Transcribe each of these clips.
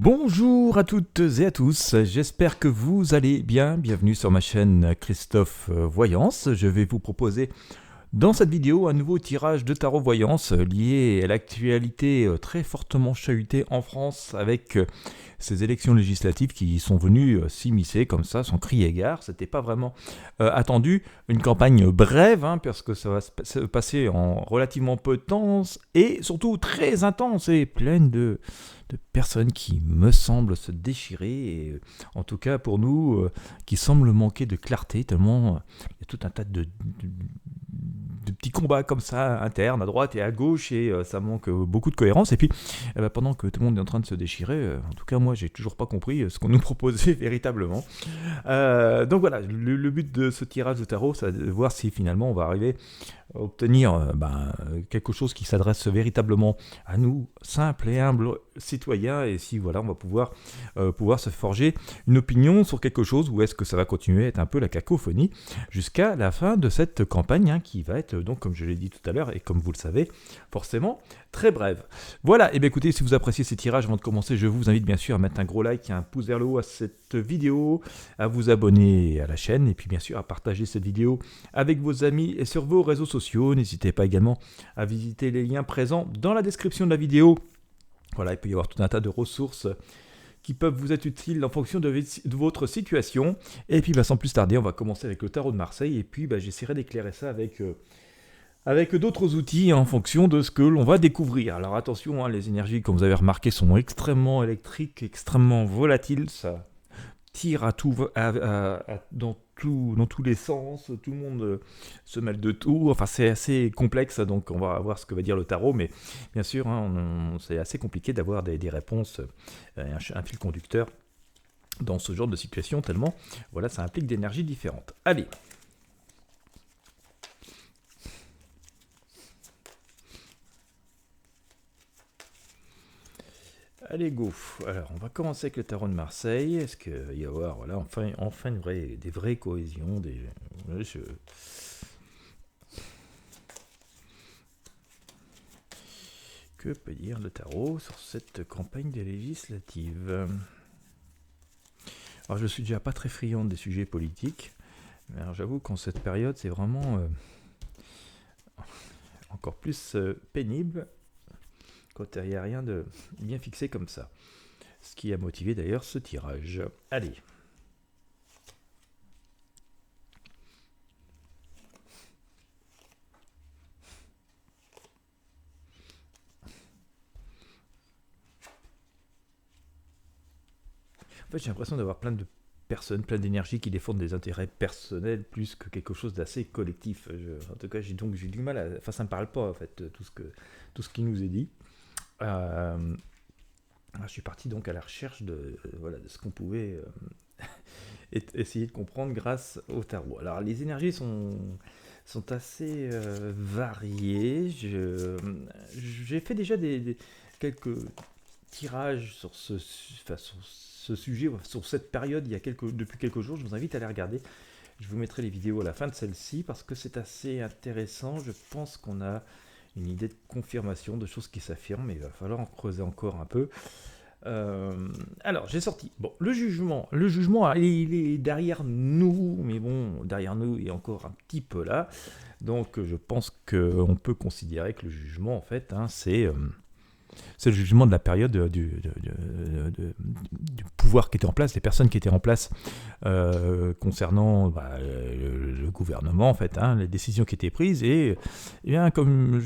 Bonjour à toutes et à tous, j'espère que vous allez bien. Bienvenue sur ma chaîne Christophe Voyance. Je vais vous proposer dans cette vidéo un nouveau tirage de tarot voyance lié à l'actualité très fortement chahutée en France avec ces élections législatives qui sont venues s'immiscer comme ça sans crier gare. C'était pas vraiment attendu. Une campagne brève parce que ça va se passer en relativement peu de temps et surtout très intense et pleine de personnes qui me semblent se déchirer, et en tout cas pour nous, qui semblent manquer de clarté, tellement il y a tout un tas de petits combats comme ça, internes, à droite et à gauche, et ça manque beaucoup de cohérence. Et puis, pendant que tout le monde est en train de se déchirer, en tout cas moi j'ai toujours pas compris ce qu'on nous proposait véritablement. Donc voilà, le but de ce tirage de tarot, c'est de voir si finalement on va arriver à obtenir quelque chose qui s'adresse véritablement à nous, simples et humbles citoyens, et si voilà on va pouvoir se forger une opinion sur quelque chose, ou est-ce que ça va continuer à être un peu la cacophonie jusqu'à la fin de cette campagne qui va être donc, comme je l'ai dit tout à l'heure et comme vous le savez, forcément très brève. Voilà, et bien écoutez, si vous appréciez ces tirages, avant de commencer, je vous invite bien sûr à mettre un gros like et un pouce vers le haut à cette vidéo, à vous abonner à la chaîne, et puis bien sûr à partager cette vidéo avec vos amis et sur vos réseaux sociaux. N'hésitez pas également à visiter les liens présents dans la description de la vidéo. Voilà, il peut y avoir tout un tas de ressources qui peuvent vous être utiles en fonction de votre situation. Et puis sans plus tarder, on va commencer avec le tarot de Marseille, et puis j'essaierai d'éclairer ça avec d'autres outils en fonction de ce que l'on va découvrir. Alors attention, les énergies, comme vous avez remarqué, sont extrêmement électriques, extrêmement volatiles, ça tire dans tous les sens, tout le monde se mêle de tout, enfin c'est assez complexe, donc on va voir ce que va dire le tarot, mais bien sûr, c'est assez compliqué d'avoir des réponses, un fil conducteur dans ce genre de situation, tellement voilà, ça implique d'énergies différentes. Allez. Allez, go. Alors, on va commencer avec le tarot de Marseille. Est-ce qu'il va y avoir, voilà, enfin des vraies cohésions, Que peut dire le tarot sur cette campagne des législatives? Alors, je suis déjà pas très friand des sujets politiques. Alors, j'avoue qu'en cette période, c'est vraiment encore plus pénible quand il n'y a rien de bien fixé comme ça. Ce qui a motivé d'ailleurs ce tirage. Allez. En fait, j'ai l'impression d'avoir plein de personnes, plein d'énergie qui défendent des intérêts personnels plus que quelque chose d'assez collectif. En tout cas, j'ai du mal à... Enfin, ça ne me parle pas, en fait, tout ce qui nous est dit. Je suis parti donc à la recherche de ce qu'on pouvait essayer de comprendre grâce au tarot. Alors, les énergies sont assez variées. J'ai fait déjà quelques tirages sur ce sujet, sur cette période, depuis quelques jours. Je vous invite à les regarder. Je vous mettrai les vidéos à la fin de celle-ci parce que c'est assez intéressant. Je pense qu'on a une idée de confirmation, de choses qui s'affirment, mais il va falloir en creuser encore un peu. Alors, j'ai sorti. Bon, le jugement, il est derrière nous, mais bon, derrière nous, il est encore un petit peu là. Donc, je pense qu'on peut considérer que le jugement, en fait, c'est le jugement de la période du pouvoir qui était en place, des personnes qui étaient en place concernant le gouvernement, en fait, les décisions qui étaient prises. Et bien, comme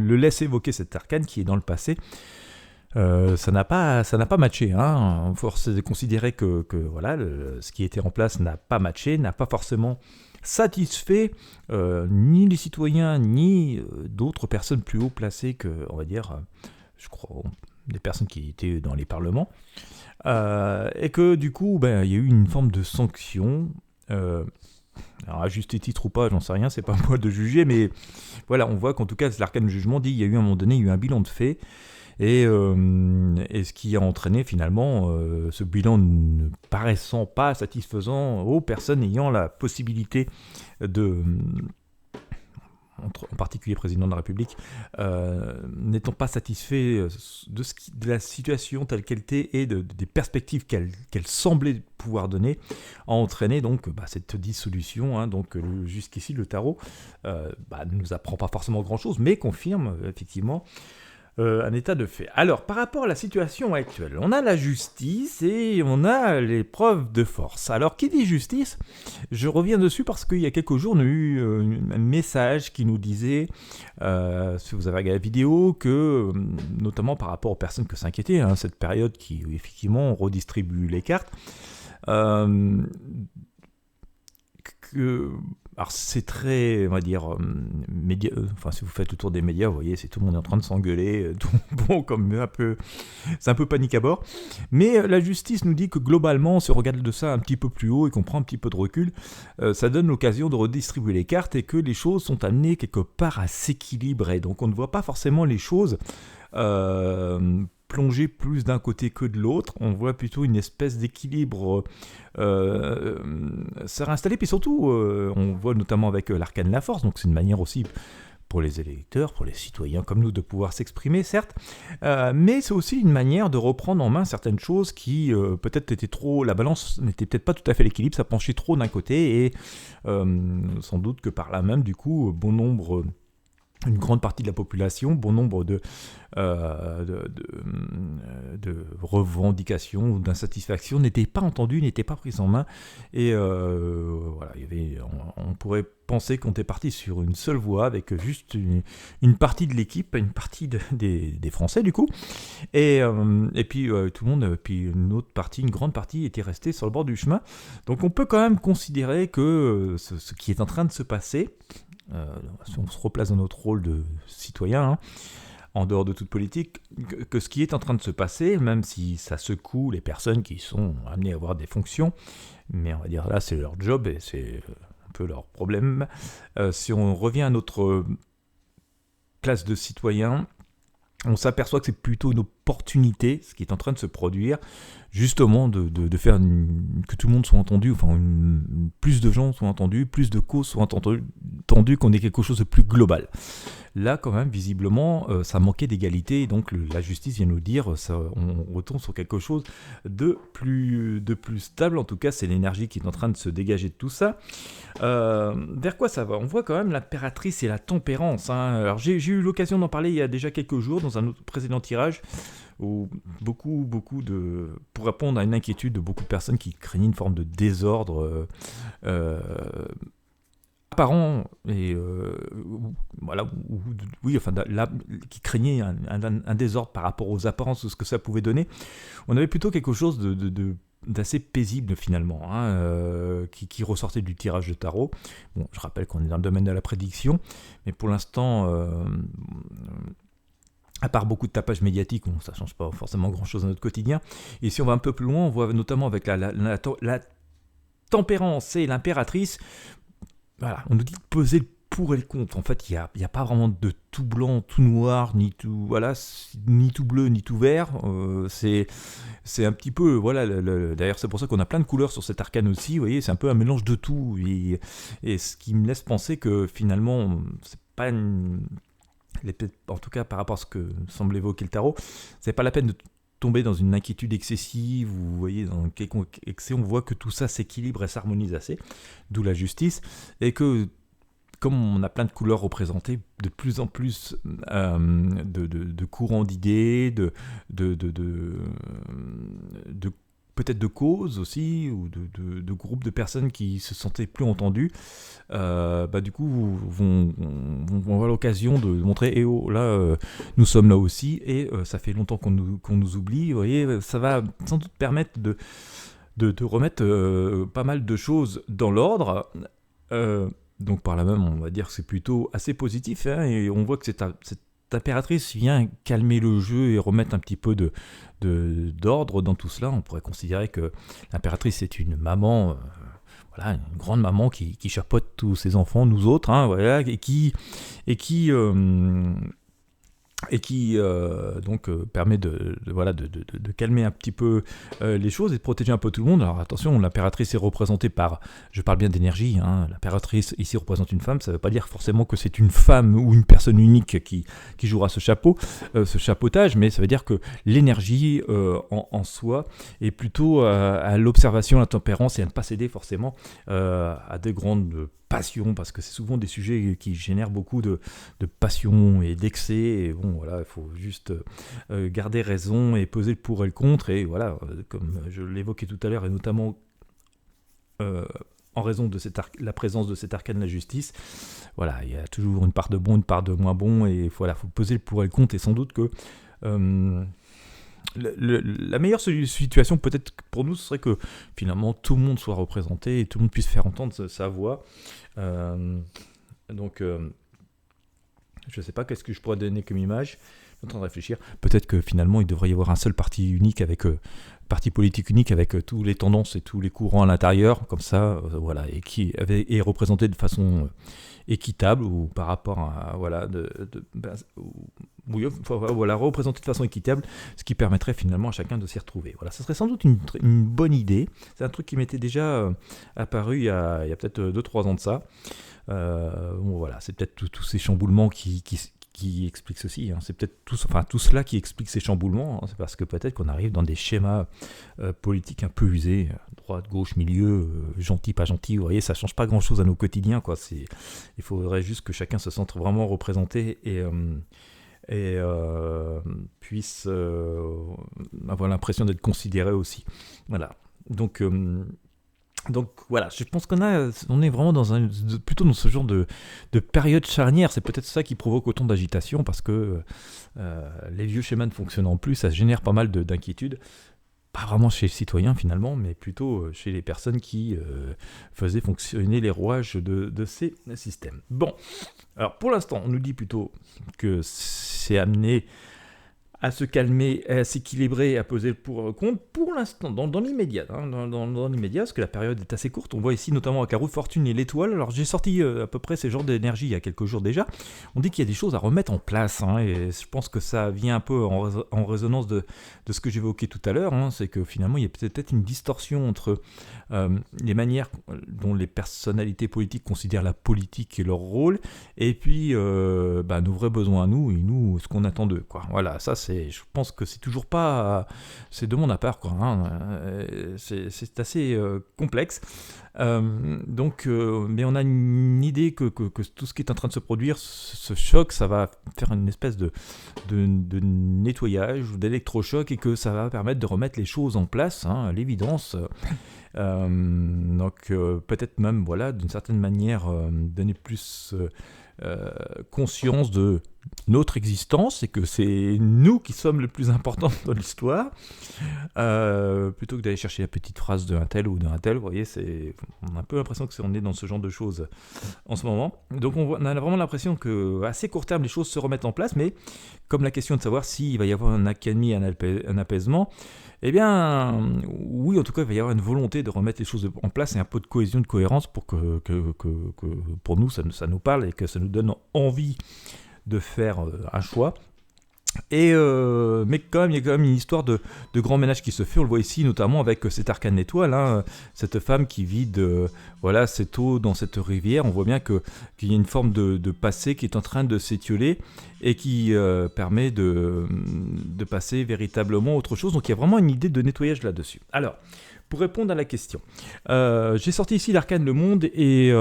le laisse évoquer cet arcane qui est dans le passé, ça n'a pas matché. Force est de considérer que voilà, ce qui était en place n'a pas matché, n'a pas forcément satisfait ni les citoyens ni d'autres personnes plus haut placées que, on va dire, je crois, des personnes qui étaient dans les parlements, et que du coup, il y a eu une forme de sanction. Alors à juste titre ou pas, j'en sais rien, c'est pas à moi de juger, mais voilà, on voit qu'en tout cas, l'arcane du jugement dit, il y a eu à un moment donné, il y a eu un bilan de fait. Et ce qui a entraîné finalement ce bilan ne paraissant pas satisfaisant aux personnes ayant la possibilité de en particulier président de la République, n'étant pas satisfait de la situation telle qu'elle était et des perspectives qu'elle semblait pouvoir donner, a entraîné donc cette dissolution. Hein. Donc jusqu'ici, le tarot ne nous apprend pas forcément grand-chose, mais confirme effectivement un état de fait. Alors, par rapport à la situation actuelle, on a la justice et on a les preuves de force. Alors, qui dit justice ? Je reviens dessus parce qu'il y a quelques jours, on a eu un message qui nous disait, si vous avez regardé la vidéo, que, notamment par rapport aux personnes que s'inquiétaient, hein, cette période qui, effectivement, on redistribue les cartes, alors c'est très, on va dire, si vous faites le tour des médias, vous voyez, c'est tout le monde est en train de s'engueuler, c'est un peu panique à bord. Mais la justice nous dit que globalement, si on regarde de ça un petit peu plus haut et qu'on prend un petit peu de recul, ça donne l'occasion de redistribuer les cartes et que les choses sont amenées quelque part à s'équilibrer. Donc on ne voit pas forcément les choses plonger plus d'un côté que de l'autre, on voit plutôt une espèce d'équilibre se réinstaller, puis surtout on voit notamment avec l'arcane de la force, donc c'est une manière aussi pour les électeurs, pour les citoyens comme nous de pouvoir s'exprimer certes, mais c'est aussi une manière de reprendre en main certaines choses qui peut-être étaient trop, la balance n'était peut-être pas tout à fait l'équilibre, ça penchait trop d'un côté et sans doute que par là même du coup une grande partie de la population, bon nombre de revendications ou d'insatisfactions n'étaient pas entendues, n'étaient pas prises en main. Et voilà, on pourrait penser qu'on était parti sur une seule voie avec juste une partie de l'équipe, une partie des Français du coup. Et puis tout le monde, puis une grande partie était restée sur le bord du chemin. Donc on peut quand même considérer que ce qui est en train de se passer, si on se replace dans notre rôle de citoyen, hein, en dehors de toute politique, que ce qui est en train de se passer, même si ça secoue les personnes qui sont amenées à avoir des fonctions, mais on va dire là c'est leur job et c'est un peu leur problème. Si on revient à notre classe de citoyens, on s'aperçoit que c'est plutôt une opportunité, ce qui est en train de se produire, justement de faire que tout le monde soit entendu, enfin plus de gens soient entendus, plus de causes soient entendues, qu'on ait quelque chose de plus global. Là, quand même, visiblement, ça manquait d'égalité, et donc la justice vient nous dire, on retombe sur quelque chose de plus stable. En tout cas, c'est l'énergie qui est en train de se dégager de tout ça. Vers quoi ça va ? On voit quand même l'impératrice et la tempérance. Hein. Alors, j'ai eu l'occasion d'en parler il y a déjà quelques jours, dans un autre précédent tirage, où pour répondre à une inquiétude de beaucoup de personnes qui craignaient une forme de désordre apparent et qui craignait un désordre par rapport aux apparences de ce que ça pouvait donner. On avait plutôt quelque chose d'assez paisible finalement, hein, qui ressortait du tirage de tarot. Bon, je rappelle qu'on est dans le domaine de la prédiction, mais pour l'instant, à part beaucoup de tapage médiatique, ça ne change pas forcément grand-chose dans notre quotidien. Et si on va un peu plus loin, on voit notamment avec la tempérance et l'impératrice, voilà, on nous dit de peser le pour et le contre. En fait, il n'y a pas vraiment de tout blanc, tout noir, ni tout bleu, ni tout vert. C'est un petit peu, voilà, d'ailleurs c'est pour ça qu'on a plein de couleurs sur cet arcane aussi, vous voyez, c'est un peu un mélange de tout. Et ce qui me laisse penser que finalement, c'est pas en tout cas par rapport à ce que semble évoquer le tarot, c'est pas la peine de tomber dans une inquiétude excessive, vous voyez, dans quelconque excès, on voit que tout ça s'équilibre et s'harmonise assez, d'où la justice, et que comme on a plein de couleurs représentées, de plus en plus de courants d'idées, peut-être de causes aussi, ou de groupes de personnes qui se sentaient plus entendus, du coup vont avoir l'occasion de montrer « Eh oh, là, nous sommes là aussi, et ça fait longtemps qu'on nous oublie ». Vous voyez, ça va sans doute permettre de remettre pas mal de choses dans l'ordre. Donc par là même, on va dire que c'est plutôt assez positif, hein, et on voit que cette impératrice vient calmer le jeu et remettre un petit peu d'ordre dans tout cela. On pourrait considérer que l'impératrice est une maman, voilà, une grande maman qui chapeaute tous ses enfants, nous autres, hein, voilà, et qui et qui permet de calmer un petit peu les choses et de protéger un peu tout le monde. Alors attention, l'impératrice est représentée par, je parle bien d'énergie, hein, l'impératrice ici représente une femme, ça ne veut pas dire forcément que c'est une femme ou une personne unique qui jouera ce chapeautage, mais ça veut dire que l'énergie en soi est plutôt à l'observation, à la tempérance et à ne pas céder forcément à des grandes passion, parce que c'est souvent des sujets qui génèrent beaucoup de passion et d'excès, et bon voilà, il faut juste garder raison et peser le pour et le contre, et voilà, comme je l'évoquais tout à l'heure, et notamment en raison de la présence de cet arcane de la justice, voilà, il y a toujours une part de bon, une part de moins bon, et voilà, il faut peser le pour et le contre, et sans doute que la meilleure situation peut-être pour nous, ce serait que finalement tout le monde soit représenté et tout le monde puisse faire entendre sa voix. Je ne sais pas qu'est-ce que je pourrais donner comme image. Je suis en train de réfléchir. Peut-être que finalement il devrait y avoir un seul parti unique parti politique unique avec tous les tendances et tous les courants à l'intérieur, comme ça, voilà, et qui est représenté de façon équitable ou par rapport à représenté de façon équitable, ce qui permettrait finalement à chacun de s'y retrouver. Voilà, ce serait sans doute une bonne idée. C'est un truc qui m'était déjà apparu il y a peut-être 2-3 ans de ça. Voilà, c'est peut-être tous ces chamboulements qui expliquent ceci. Hein. C'est peut-être tout cela qui explique ces chamboulements. Hein. C'est parce que peut-être qu'on arrive dans des schémas politiques un peu usés, droite, gauche, milieu, gentil, pas gentil. Vous voyez, ça change pas grand-chose à nos quotidiens, quoi. Il faudrait juste que chacun se sente vraiment représenté et puisse avoir l'impression d'être considéré aussi. Voilà. Donc voilà, je pense qu'on est vraiment plutôt dans ce genre de période charnière. C'est peut-être ça qui provoque autant d'agitation, parce que les vieux schémas ne fonctionnant plus, ça génère pas mal d'inquiétudes. Pas vraiment chez les citoyens finalement, mais plutôt chez les personnes qui faisaient fonctionner les rouages de ces systèmes. Bon, alors pour l'instant, on nous dit plutôt que c'est amené à se calmer, à s'équilibrer, à peser le pour et le contre. Pour l'instant, dans l'immédiat, dans l'immédiat, parce que la période est assez courte, on voit ici notamment avec la roue de fortune et l'étoile. Alors j'ai sorti à peu près ces genres d'énergie il y a quelques jours déjà. On dit qu'il y a des choses à remettre en place, hein, et je pense que ça vient un peu en résonance de ce que j'évoquais tout à l'heure, hein, c'est que finalement il y a peut-être une distorsion entre les manières dont les personnalités politiques considèrent la politique et leur rôle, et puis nos vrais besoins à nous, et nous, ce qu'on attend d'eux, quoi. Voilà, ça je pense que c'est toujours pas, c'est de mon à part, quoi. Hein. C'est assez complexe. Mais on a une idée que tout ce qui est en train de se produire, ce choc, ça va faire une espèce de nettoyage ou d'électrochoc, et que ça va permettre de remettre les choses en place, hein, à l'évidence. Peut-être même, voilà, d'une certaine manière, donner plus conscience de notre existence, et que c'est nous qui sommes le plus important dans l'histoire, plutôt que d'aller chercher la petite phrase d'un tel ou d'un tel. Vous voyez, on a un peu l'impression qu'on est dans ce genre de choses en ce moment. Donc on a vraiment l'impression qu'à assez court terme les choses se remettent en place, mais comme la question de savoir s'il va y avoir un accalmie, un apaisement, eh bien, oui, en tout cas, il va y avoir une volonté de remettre les choses en place et un peu de cohésion, de cohérence pour que pour nous, ça nous parle et que ça nous donne envie de faire un choix. Mais quand même, il y a quand même une histoire de grand ménage qui se fait. On le voit ici, notamment avec cette arcane étoile, hein, cette femme qui vide cette eau dans cette rivière. On voit bien qu'il y a une forme de passé qui est en train de s'étioler et qui permet de passer véritablement à autre chose. Donc il y a vraiment une idée de nettoyage là-dessus. Alors, pour répondre à la question, j'ai sorti ici l'arcane Le Monde et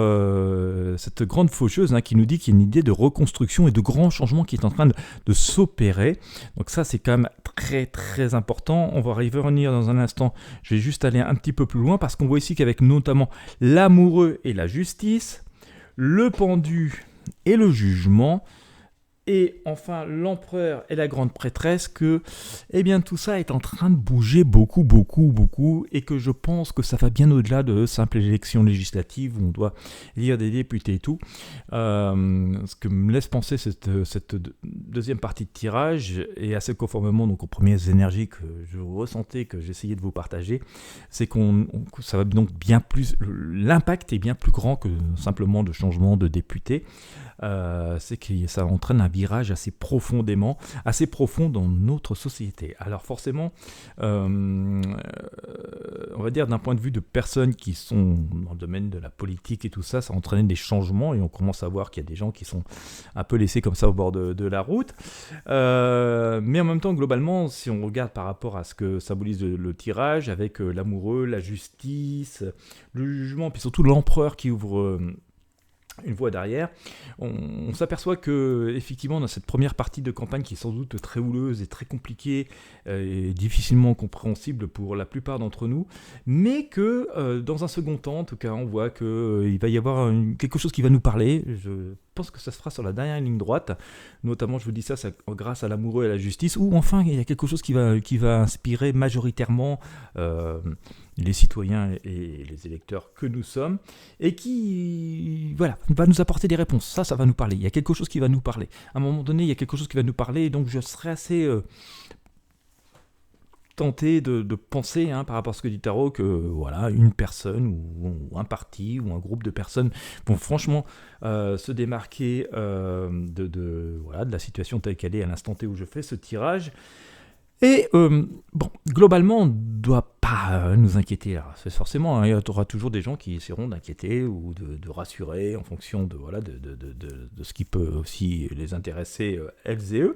cette grande faucheuse, hein, qui nous dit qu'il y a une idée de reconstruction et de grands changements qui est en train de s'opérer. Donc ça, c'est quand même très très important. On va y revenir dans un instant. Je vais juste aller un petit peu plus loin, parce qu'on voit ici qu'avec notamment l'amoureux et la justice, le pendu et le jugement, et enfin l'empereur et la grande prêtresse, que tout ça est en train de bouger beaucoup, et que je pense que ça va bien au-delà de simples élections législatives où on doit élire des députés et tout. Ce que me laisse penser cette deuxième partie de tirage, et assez conformément donc aux premières énergies que je ressentais, que j'essayais de vous partager, c'est que ça va donc bien plus, l'impact est bien plus grand que simplement de changement de député. C'est que ça entraîne un virage assez profond dans notre société. Alors forcément, on va dire d'un point de vue de personnes qui sont dans le domaine de la politique et tout ça, ça entraîne des changements et on commence à voir qu'il y a des gens qui sont un peu laissés comme ça au bord de la route. Mais en même temps, globalement, si on regarde par rapport à ce que symbolise le tirage, avec l'amoureux, la justice, le jugement, puis surtout l'empereur qui ouvre une voie derrière, on s'aperçoit que effectivement dans cette première partie de campagne qui est sans doute très houleuse et très compliquée et difficilement compréhensible pour la plupart d'entre nous, mais que dans un second temps, en tout cas, on voit qu'il va y avoir quelque chose qui va nous parler. Je pense que ça se fera sur la dernière ligne droite, notamment je vous dis ça grâce à l'amoureux et à la justice, ou enfin il y a quelque chose qui va inspirer majoritairement les citoyens et les électeurs que nous sommes, et qui va nous apporter des réponses. Ça va nous parler. Il y a quelque chose qui va nous parler. À un moment donné, il y a quelque chose qui va nous parler, et donc je serais assez tenté de penser par rapport à ce que dit Tarot, que voilà, une personne ou un parti ou un groupe de personnes vont franchement se démarquer de la situation telle qu'elle est à l'instant T où je fais ce tirage. Et globalement, on ne doit pas nous inquiéter. Alors, c'est forcément, il y aura toujours des gens qui essaieront d'inquiéter ou de rassurer en fonction de ce qui peut aussi les intéresser, elles et eux.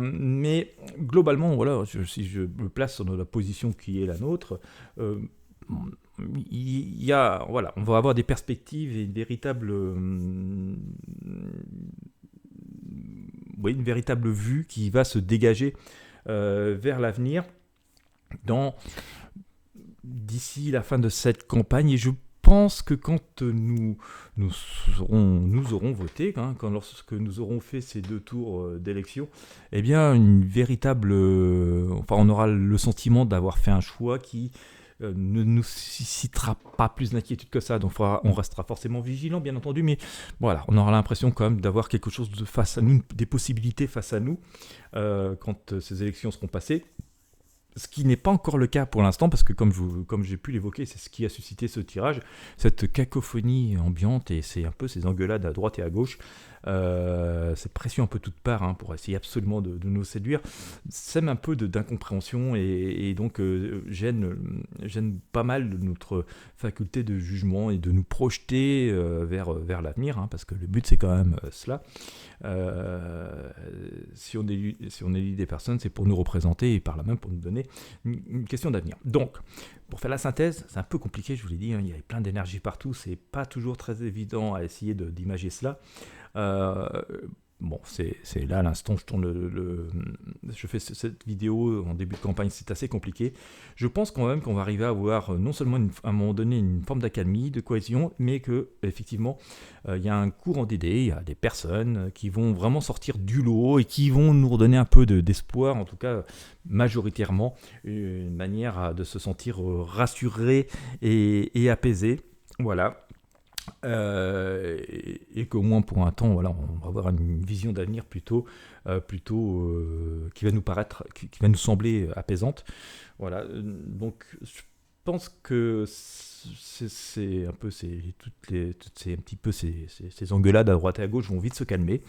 Mais globalement, voilà, si je me place dans la position qui est la nôtre, il y a, voilà, on va avoir des perspectives et une véritable vue qui va se dégager vers l'avenir d'ici la fin de cette campagne. Et je pense que quand nous aurons voté, lorsque nous aurons fait ces 2 tours d'élection, eh bien on aura le sentiment d'avoir fait un choix qui ne nous suscitera pas plus d'inquiétude que ça. Donc on restera forcément vigilant, bien entendu, mais voilà, on aura l'impression quand même d'avoir quelque chose face à nous, des possibilités face à nous quand ces élections seront passées. Ce qui n'est pas encore le cas pour l'instant, parce que comme j'ai pu l'évoquer, c'est ce qui a suscité ce tirage, cette cacophonie ambiante, et c'est un peu ces engueulades à droite et à gauche, cette pression un peu toute part pour essayer absolument de nous séduire, sème un peu d'incompréhension et donc gêne pas mal notre faculté de jugement et de nous projeter vers l'avenir, parce que le but c'est quand même cela. Si on élit des personnes, c'est pour nous représenter et par là même pour nous donner une question d'avenir. Donc, pour faire la synthèse, c'est un peu compliqué, je vous l'ai dit, il y a plein d'énergie partout, c'est pas toujours très évident à essayer d'imager cela. C'est là à l'instant, je fais cette vidéo en début de campagne, c'est assez compliqué. Je pense quand même qu'on va arriver à avoir non seulement à un moment donné une forme d'accalmie, de cohésion, mais que effectivement il y a un courant d'idées, il y a des personnes qui vont vraiment sortir du lot et qui vont nous redonner un peu d'espoir, en tout cas majoritairement, une manière de se sentir rassuré et apaisé. Voilà. Et qu'au moins pour un temps, voilà, on va avoir une vision d'avenir plutôt qui va nous paraître, qui va nous sembler apaisante. Voilà, donc je pense que c'est un peu ces engueulades à droite et à gauche vont vite se calmer,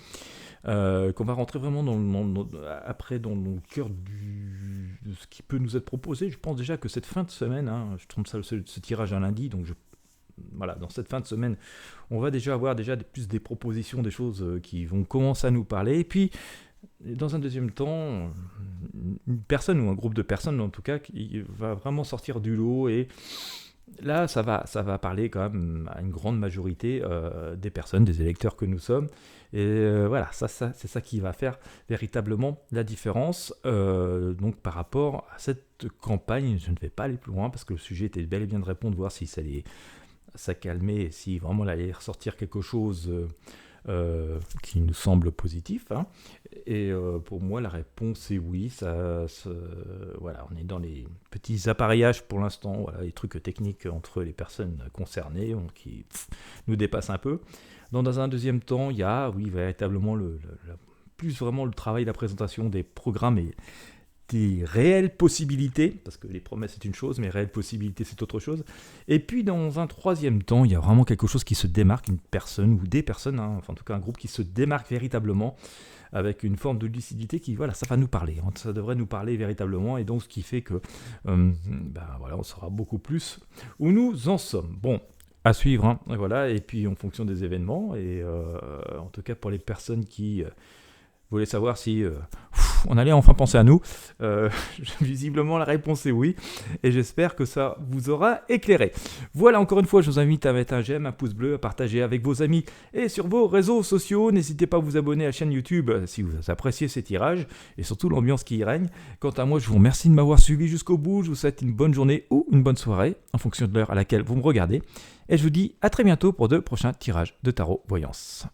qu'on va rentrer vraiment dans le cœur de ce qui peut nous être proposé. Je pense déjà que cette fin de semaine, je tourne ce tirage un lundi, donc dans cette fin de semaine, on va déjà avoir plus des propositions, des choses qui vont commencer à nous parler. Et puis, dans un deuxième temps, une personne ou un groupe de personnes, en tout cas, qui va vraiment sortir du lot. Et là, ça va parler quand même à une grande majorité des personnes, des électeurs que nous sommes. Et voilà, c'est ça qui va faire véritablement la différence. Donc, par rapport à cette campagne, je ne vais pas aller plus loin parce que le sujet était bel et bien de répondre, voir si ça allait calmer, si vraiment il allait ressortir quelque chose qui nous semble positif. Et pour moi, la réponse est oui. On est dans les petits appareillages pour l'instant, les trucs techniques entre les personnes concernées qui nous dépassent un peu. Dans un deuxième temps, il y a, véritablement plus vraiment le travail, la présentation des programmes et des réelles possibilités, parce que les promesses c'est une chose, mais réelles possibilités c'est autre chose. Et puis dans un troisième temps, il y a vraiment quelque chose qui se démarque, une personne ou des personnes, en tout cas un groupe qui se démarque véritablement avec une forme de lucidité qui, voilà, ça va nous parler. Ça devrait nous parler véritablement, et donc ce qui fait que, voilà, on saura beaucoup plus où nous en sommes. Bon, à suivre, hein, voilà, et puis en fonction des événements, et en tout cas pour les personnes qui voulaient savoir si on allait enfin penser à nous, visiblement la réponse est oui, et j'espère que ça vous aura éclairé. Voilà, encore une fois, je vous invite à mettre un j'aime, un pouce bleu, à partager avec vos amis et sur vos réseaux sociaux. N'hésitez pas à vous abonner à la chaîne YouTube si vous appréciez ces tirages, et surtout l'ambiance qui y règne. Quant à moi, je vous remercie de m'avoir suivi jusqu'au bout, je vous souhaite une bonne journée ou une bonne soirée, en fonction de l'heure à laquelle vous me regardez, et je vous dis à très bientôt pour de prochains tirages de tarot voyance.